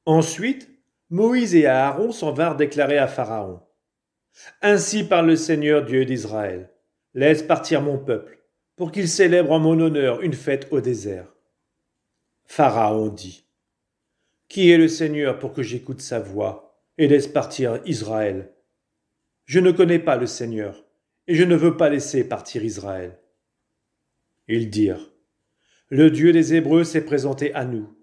Ensuite, Moïse et Aaron s'en vinrent déclarer à Pharaon: Ainsi parle le Seigneur Dieu d'Israël. Laisse partir mon peuple, pour qu'il célèbre en mon honneur une fête au désert. Pharaon dit: Qui est le Seigneur pour que j'écoute sa voix et laisse partir Israël? Je ne connais pas le Seigneur, et je ne veux pas laisser partir Israël. Ils dirent: Le Dieu des Hébreux s'est présenté à nous.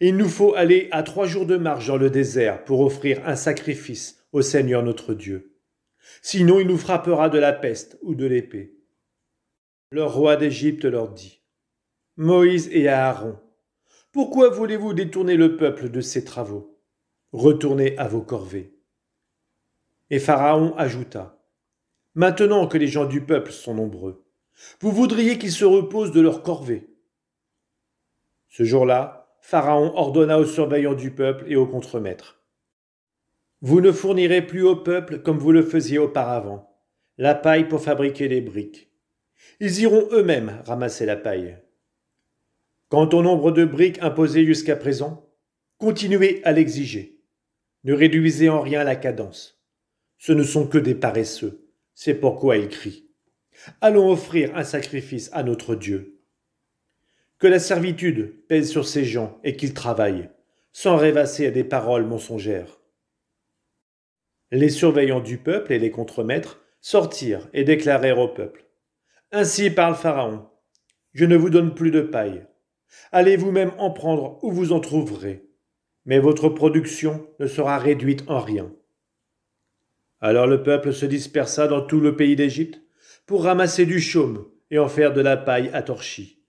Il nous faut aller à 3 jours de marche dans le désert pour offrir un sacrifice au Seigneur notre Dieu. Sinon il nous frappera de la peste ou de l'épée. Le roi d'Égypte leur dit: Moïse et Aaron, pourquoi voulez-vous détourner le peuple de ses travaux? Retournez à vos corvées. Et Pharaon ajouta: Maintenant que les gens du peuple sont nombreux, vous voudriez qu'ils se reposent de leurs corvées. Ce jour-là, Pharaon ordonna aux surveillants du peuple et aux contremaîtres: Vous ne fournirez plus au peuple comme vous le faisiez auparavant, la paille pour fabriquer les briques. Ils iront eux-mêmes ramasser la paille. Quant au nombre de briques imposées jusqu'à présent, continuez à l'exiger. Ne réduisez en rien la cadence. Ce ne sont que des paresseux, c'est pourquoi ils crient: Allons offrir un sacrifice à notre Dieu. Que la servitude pèse sur ces gens et qu'ils travaillent, sans rêvasser à des paroles mensongères. Les surveillants du peuple et les contremaîtres sortirent et déclarèrent au peuple: Ainsi parle Pharaon, je ne vous donne plus de paille. Allez vous-même en prendre où vous en trouverez, mais votre production ne sera réduite en rien. Alors le peuple se dispersa dans tout le pays d'Égypte pour ramasser du chaume et en faire de la paille à torchis.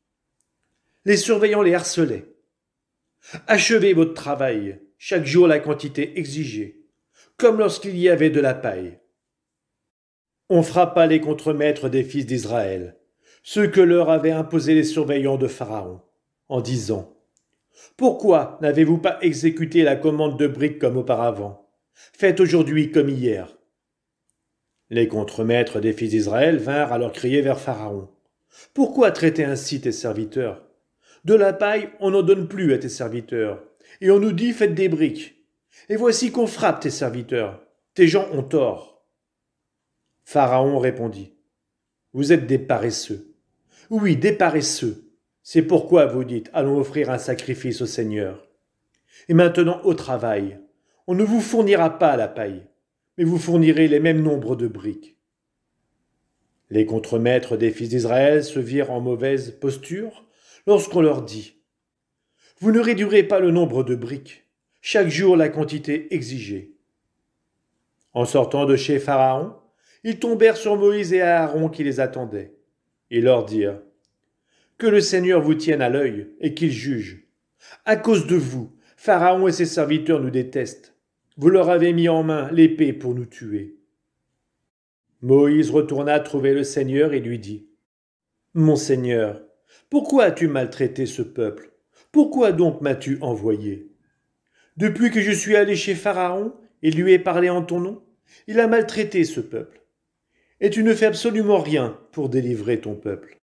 Les surveillants les harcelaient: Achevez votre travail, chaque jour la quantité exigée, comme lorsqu'il y avait de la paille. On frappa les contremaîtres des fils d'Israël, ceux que leur avaient imposés les surveillants de Pharaon, en disant: Pourquoi n'avez-vous pas exécuté la commande de briques comme auparavant? Faites aujourd'hui comme hier. Les contremaîtres des fils d'Israël vinrent alors crier vers Pharaon: Pourquoi traiter ainsi tes serviteurs? De la paille, on n'en donne plus à tes serviteurs, et on nous dit: Faites des briques. Et voici qu'on frappe tes serviteurs. Tes gens ont tort. Pharaon répondit: Vous êtes des paresseux. Oui, des paresseux. C'est pourquoi vous dites: Allons offrir un sacrifice au Seigneur. Et maintenant au travail. On ne vous fournira pas la paille, mais vous fournirez les mêmes nombres de briques. Les contremaîtres des fils d'Israël se virent en mauvaise posture lorsqu'on leur dit: Vous ne réduirez pas le nombre de briques, chaque jour la quantité exigée. En sortant de chez Pharaon, ils tombèrent sur Moïse et Aaron qui les attendaient. Ils leur dirent: Que le Seigneur vous tienne à l'œil et qu'il juge. À cause de vous, Pharaon et ses serviteurs nous détestent. Vous leur avez mis en main l'épée pour nous tuer. Moïse retourna trouver le Seigneur et lui dit: Mon Seigneur, pourquoi as-tu maltraité ce peuple? Pourquoi donc m'as-tu envoyé? Depuis que je suis allé chez Pharaon et lui ai parlé en ton nom, il a maltraité ce peuple. Et tu ne fais absolument rien pour délivrer ton peuple.